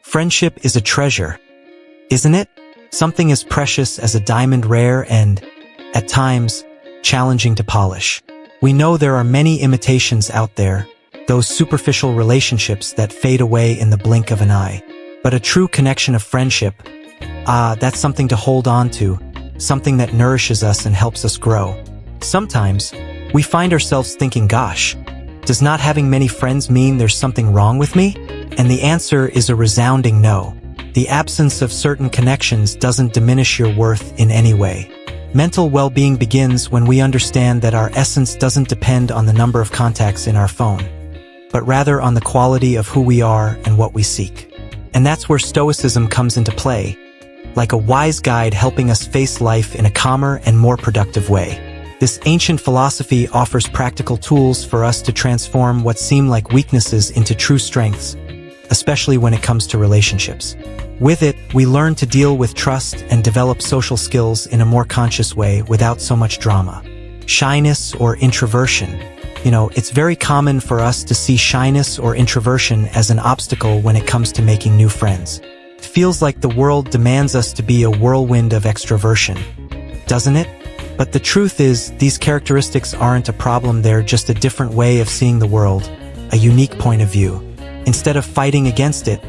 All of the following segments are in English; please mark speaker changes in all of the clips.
Speaker 1: Friendship is a treasure, isn't it? Something as precious as a diamond, rare and, at times, challenging to polish. We know there are many imitations out there, those superficial relationships that fade away in the blink of an eye. But a true connection of friendship, that's something to hold on to, something that nourishes us and helps us grow. Sometimes, we find ourselves thinking, gosh, does not having many friends mean there's something wrong with me? And the answer is a resounding no. The absence of certain connections doesn't diminish your worth in any way. Mental well-being begins when we understand that our essence doesn't depend on the number of contacts in our phone, but rather on the quality of who we are and what we seek. And that's where Stoicism comes into play, like a wise guide helping us face life in a calmer and more productive way. This ancient philosophy offers practical tools for us to transform what seem like weaknesses into true strengths, especially when it comes to relationships. With it, we learn to deal with trust and develop social skills in a more conscious way without so much drama. Shyness or introversion. It's very common for us to see shyness or introversion as an obstacle when it comes to making new friends. It feels like the world demands us to be a whirlwind of extroversion, doesn't it? But the truth is, these characteristics aren't a problem, they're just a different way of seeing the world, a unique point of view. Instead of fighting against it,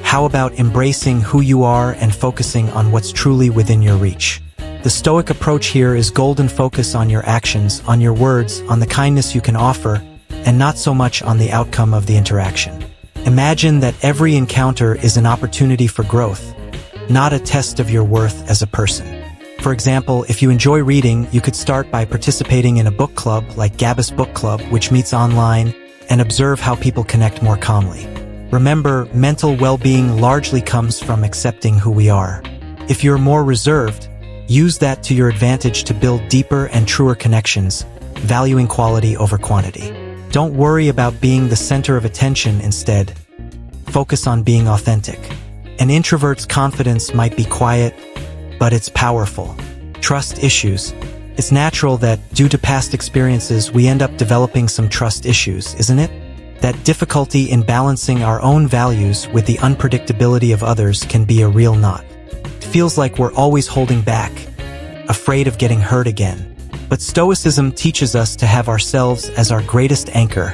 Speaker 1: how about embracing who you are and focusing on what's truly within your reach? The Stoic approach here is golden focus on your actions, on your words, on the kindness you can offer, and not so much on the outcome of the interaction. Imagine that every encounter is an opportunity for growth, not a test of your worth as a person. For example, if you enjoy reading, you could start by participating in a book club like Gabus Book Club, which meets online, and observe how people connect more calmly. Remember, mental well-being largely comes from accepting who we are. If you're more reserved, use that to your advantage to build deeper and truer connections, valuing quality over quantity. Don't worry about being the center of attention. Instead, focus on being authentic. An introvert's confidence might be quiet, but it's powerful. Trust issues. It's natural that, due to past experiences, we end up developing some trust issues, isn't it? That difficulty in balancing our own values with the unpredictability of others can be a real knot. It feels like we're always holding back, afraid of getting hurt again. But Stoicism teaches us to have ourselves as our greatest anchor,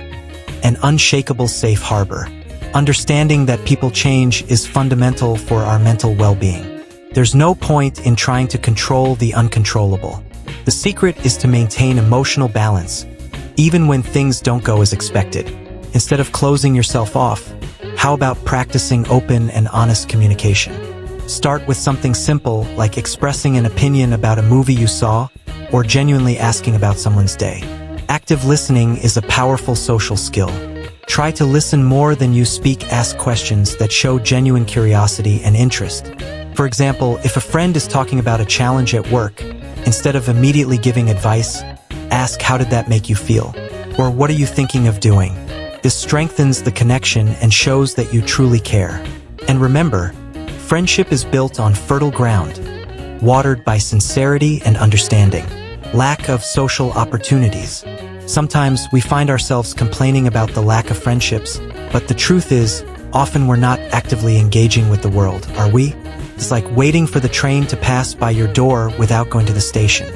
Speaker 1: an unshakable safe harbor. Understanding that people change is fundamental for our mental well-being. There's no point in trying to control the uncontrollable. The secret is to maintain emotional balance, even when things don't go as expected. Instead of closing yourself off, how about practicing open and honest communication? Start with something simple like expressing an opinion about a movie you saw, or genuinely asking about someone's day. Active listening is a powerful social skill. Try to listen more than you speak. Ask questions that show genuine curiosity and interest. For example, if a friend is talking about a challenge at work, instead of immediately giving advice, ask, how did that make you feel? Or what are you thinking of doing? This strengthens the connection and shows that you truly care. And remember, friendship is built on fertile ground, watered by sincerity and understanding. Lack of social opportunities. Sometimes we find ourselves complaining about the lack of friendships, but the truth is, often we're not actively engaging with the world, are we? It's like waiting for the train to pass by your door without going to the station.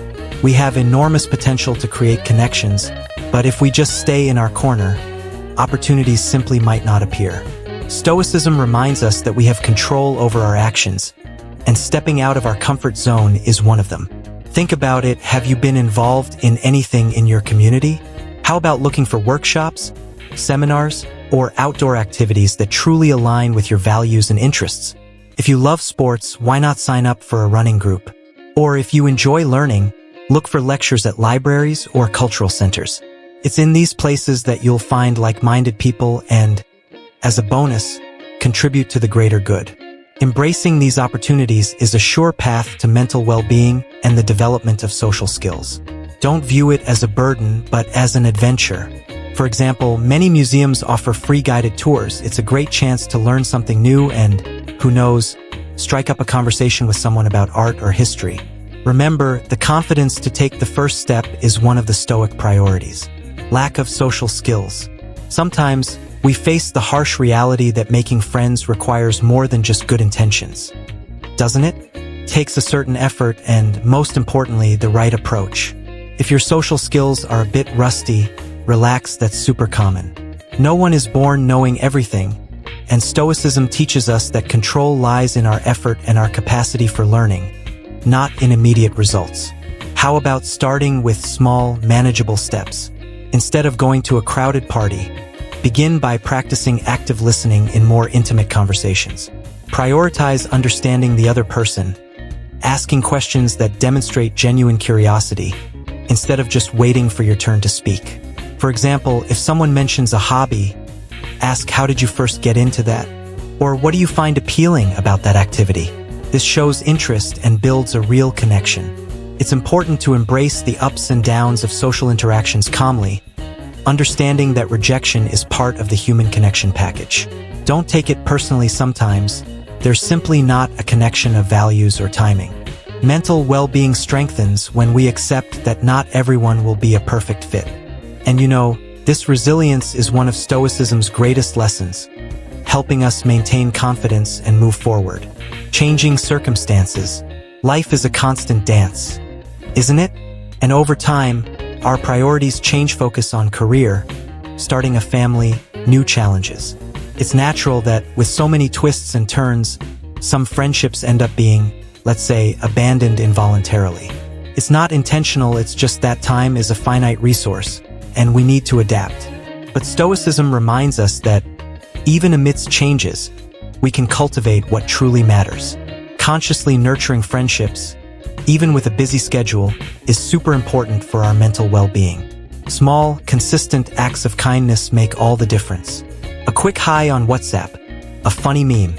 Speaker 1: We have enormous potential to create connections, but if we just stay in our corner, opportunities simply might not appear. Stoicism reminds us that we have control over our actions, and stepping out of our comfort zone is one of them. Think about it. Have you been involved in anything in your community? How about looking for workshops, seminars, or outdoor activities that truly align with your values and interests? If you love sports, why not sign up for a running group? Or if you enjoy learning, look for lectures at libraries or cultural centers. It's in these places that you'll find like-minded people and, as a bonus, contribute to the greater good. Embracing these opportunities is a sure path to mental well-being and the development of social skills. Don't view it as a burden, but as an adventure. For example, many museums offer free guided tours. It's a great chance to learn something new and, who knows, strike up a conversation with someone about art or history. Remember, the confidence to take the first step is one of the Stoic priorities. Lack of social skills. Sometimes, We face the harsh reality that making friends requires more than just good intentions. Doesn't it? It takes a certain effort and, most importantly, the right approach. If your social skills are a bit rusty, relax, that's super common. No one is born knowing everything, and Stoicism teaches us that control lies in our effort and our capacity for learning, not in immediate results. How about starting with small, manageable steps? Instead of going to a crowded party, begin by practicing active listening in more intimate conversations. Prioritize understanding the other person, asking questions that demonstrate genuine curiosity, instead of just waiting for your turn to speak. For example, if someone mentions a hobby, ask, how did you first get into that? Or what do you find appealing about that activity? This shows interest and builds a real connection. It's important to embrace the ups and downs of social interactions calmly, understanding that rejection is part of the human connection package. Don't take it personally sometimes. There's simply not a connection of values or timing. Mental well-being strengthens when we accept that not everyone will be a perfect fit. And this resilience is one of Stoicism's greatest lessons, helping us maintain confidence and move forward. Changing circumstances. Life is a constant dance, isn't it? And over time, our priorities change, focus on career, starting a family, new challenges. It's natural that with so many twists and turns, some friendships end up being, let's say, abandoned involuntarily. It's not intentional, it's just that time is a finite resource, and we need to adapt. But Stoicism reminds us that even amidst changes, we can cultivate what truly matters. Consciously nurturing friendships, even with a busy schedule, is super important for our mental well-being. Small, consistent acts of kindness make all the difference. A quick hi on WhatsApp, a funny meme,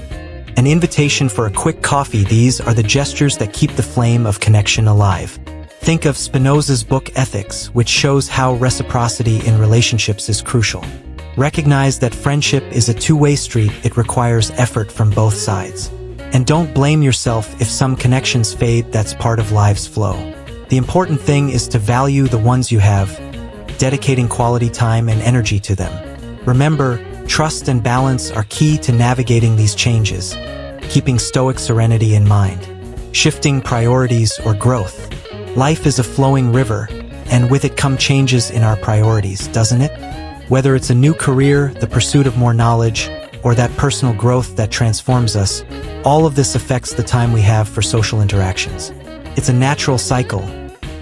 Speaker 1: an invitation for a quick coffee, these are the gestures that keep the flame of connection alive. Think of Spinoza's book Ethics, which shows how reciprocity in relationships is crucial. Recognize that friendship is a two-way street, it requires effort from both sides. And don't blame yourself if some connections fade, that's part of life's flow. The important thing is to value the ones you have, dedicating quality time and energy to them. Remember, trust and balance are key to navigating these changes, keeping Stoic serenity in mind. Shifting priorities or growth. Life is a flowing river, and with it come changes in our priorities, doesn't it? Whether it's a new career, the pursuit of more knowledge, or that personal growth that transforms us, all of this affects the time we have for social interactions. It's a natural cycle,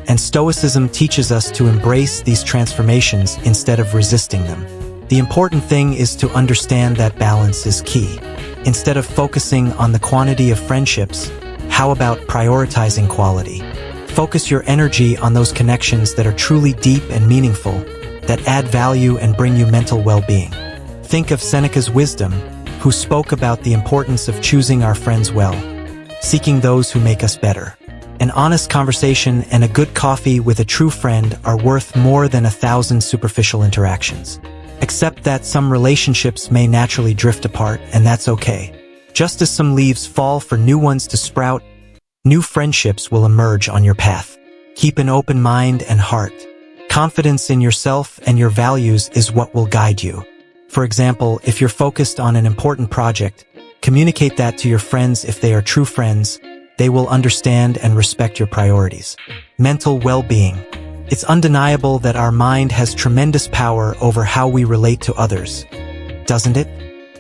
Speaker 1: and Stoicism teaches us to embrace these transformations instead of resisting them. The important thing is to understand that balance is key. Instead of focusing on the quantity of friendships, how about prioritizing quality? Focus your energy on those connections that are truly deep and meaningful, that add value and bring you mental well-being. Think of Seneca's wisdom, who spoke about the importance of choosing our friends well, seeking those who make us better. An honest conversation and a good coffee with a true friend are worth more than 1,000 superficial interactions. Accept that some relationships may naturally drift apart, and that's okay. Just as some leaves fall for new ones to sprout, new friendships will emerge on your path. Keep an open mind and heart. Confidence in yourself and your values is what will guide you. For example, if you're focused on an important project, communicate that to your friends. If they are true friends, they will understand and respect your priorities. Mental well-being. It's undeniable that our mind has tremendous power over how we relate to others, doesn't it?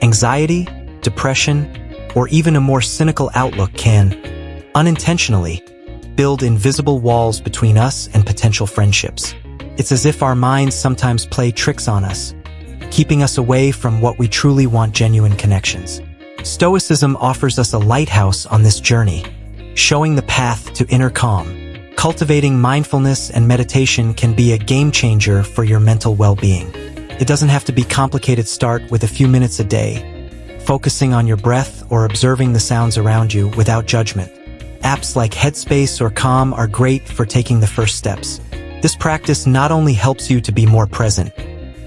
Speaker 1: Anxiety, depression, or even a more cynical outlook can, unintentionally, build invisible walls between us and potential friendships. It's as if our minds sometimes play tricks on us, keeping us away from what we truly want: genuine connections. Stoicism offers us a lighthouse on this journey, showing the path to inner calm. Cultivating mindfulness and meditation can be a game changer for your mental well-being. It doesn't have to be complicated. Start with a few minutes a day, focusing on your breath or observing the sounds around you without judgment. Apps like Headspace or Calm are great for taking the first steps. This practice not only helps you to be more present,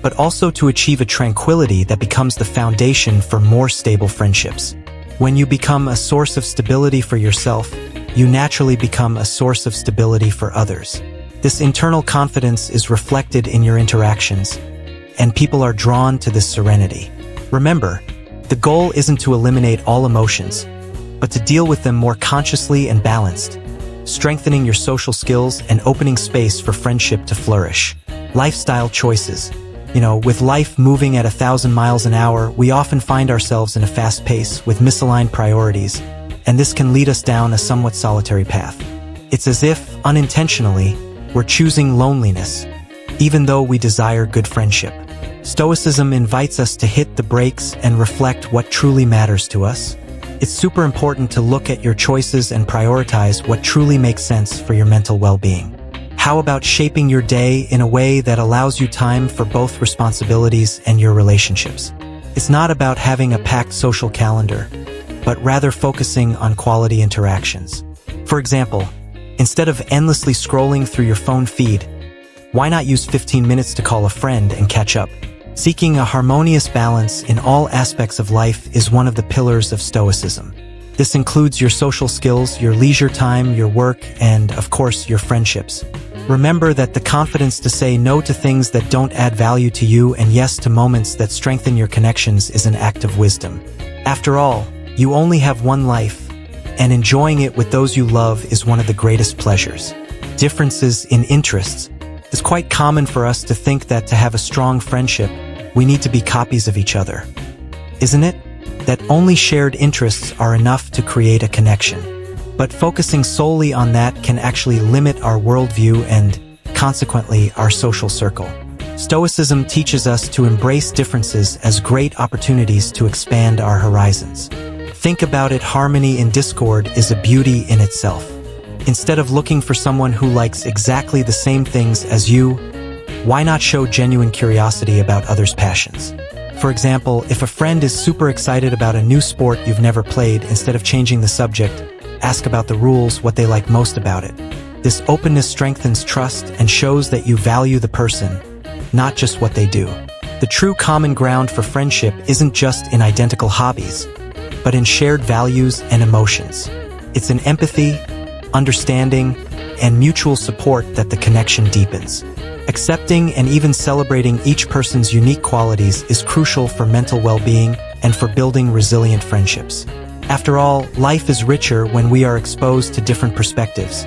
Speaker 1: but also to achieve a tranquility that becomes the foundation for more stable friendships. When you become a source of stability for yourself, you naturally become a source of stability for others. This internal confidence is reflected in your interactions, and people are drawn to this serenity. Remember, the goal isn't to eliminate all emotions, but to deal with them more consciously and balanced, strengthening your social skills and opening space for friendship to flourish. Lifestyle choices. With life moving at 1,000 miles an hour, we often find ourselves in a fast pace with misaligned priorities, and this can lead us down a somewhat solitary path. It's as if, unintentionally, we're choosing loneliness, even though we desire good friendship. Stoicism invites us to hit the brakes and reflect what truly matters to us. It's super important to look at your choices and prioritize what truly makes sense for your mental well-being. How about shaping your day in a way that allows you time for both responsibilities and your relationships? It's not about having a packed social calendar, but rather focusing on quality interactions. For example, instead of endlessly scrolling through your phone feed, why not use 15 minutes to call a friend and catch up? Seeking a harmonious balance in all aspects of life is one of the pillars of Stoicism. This includes your social skills, your leisure time, your work, and, of course, your friendships. Remember that the confidence to say no to things that don't add value to you and yes to moments that strengthen your connections is an act of wisdom. After all, you only have one life, and enjoying it with those you love is one of the greatest pleasures. Differences in interests. It's quite common for us to think that to have a strong friendship, we need to be copies of each other. Isn't it? That only shared interests are enough to create a connection. But focusing solely on that can actually limit our worldview and, consequently, our social circle. Stoicism teaches us to embrace differences as great opportunities to expand our horizons. Think about it, harmony in discord is a beauty in itself. Instead of looking for someone who likes exactly the same things as you, why not show genuine curiosity about others' passions? For example, if a friend is super excited about a new sport you've never played, instead of changing the subject, ask about the rules, what they like most about it. This openness strengthens trust and shows that you value the person, not just what they do. The true common ground for friendship isn't just in identical hobbies, but in shared values and emotions. It's in empathy, understanding, and mutual support that the connection deepens. Accepting and even celebrating each person's unique qualities is crucial for mental well-being and for building resilient friendships. After all, life is richer when we are exposed to different perspectives.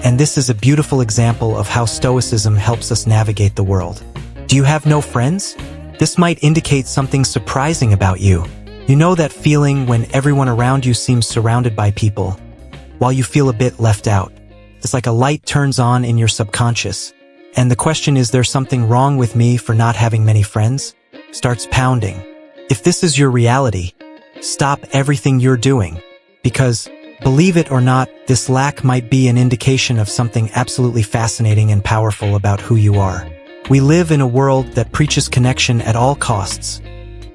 Speaker 1: And this is a beautiful example of how Stoicism helps us navigate the world. Do you have no friends? This might indicate something surprising about you. You know that feeling when everyone around you seems surrounded by people, while you feel a bit left out. It's like a light turns on in your subconscious, and the question, is there something wrong with me for not having many friends, starts pounding. If this is your reality, stop everything you're doing, because, believe it or not, this lack might be an indication of something absolutely fascinating and powerful about who you are. We live in a world that preaches connection at all costs,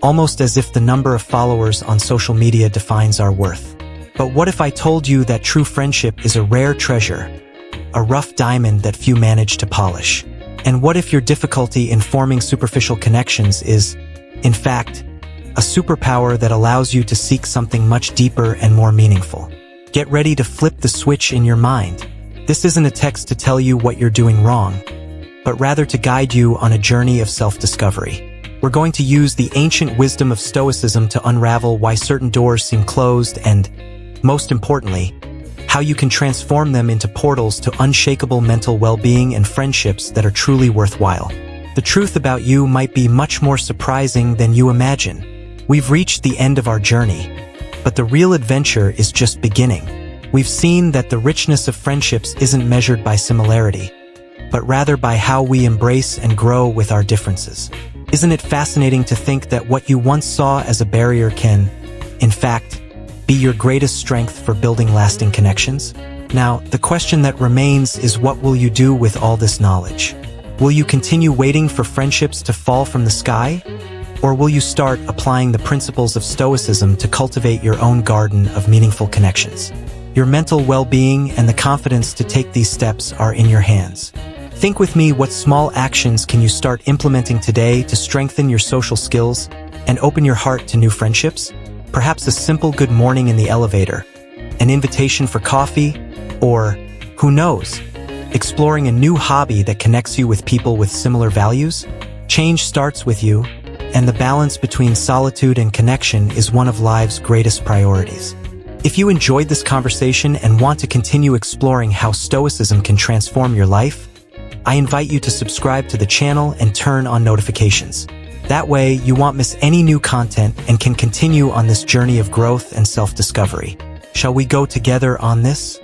Speaker 1: almost as if the number of followers on social media defines our worth. But what if I told you that true friendship is a rare treasure, a rough diamond that few manage to polish? And what if your difficulty in forming superficial connections is, in fact, a superpower that allows you to seek something much deeper and more meaningful? Get ready to flip the switch in your mind. This isn't a text to tell you what you're doing wrong, but rather to guide you on a journey of self-discovery. We're going to use the ancient wisdom of Stoicism to unravel why certain doors seem closed and, most importantly, how you can transform them into portals to unshakable mental well-being and friendships that are truly worthwhile. The truth about you might be much more surprising than you imagine. We've reached the end of our journey, but the real adventure is just beginning. We've seen that the richness of friendships isn't measured by similarity, but rather by how we embrace and grow with our differences. Isn't it fascinating to think that what you once saw as a barrier can, in fact, be your greatest strength for building lasting connections? Now, the question that remains is, what will you do with all this knowledge? Will you continue waiting for friendships to fall from the sky? Or will you start applying the principles of Stoicism to cultivate your own garden of meaningful connections? Your mental well-being and the confidence to take these steps are in your hands. Think with me, what small actions can you start implementing today to strengthen your social skills and open your heart to new friendships? Perhaps a simple good morning in the elevator, an invitation for coffee, or, who knows, exploring a new hobby that connects you with people with similar values? Change starts with you, and the balance between solitude and connection is one of life's greatest priorities. If you enjoyed this conversation and want to continue exploring how Stoicism can transform your life, I invite you to subscribe to the channel and turn on notifications. That way, you won't miss any new content and can continue on this journey of growth and self-discovery. Shall we go together on this?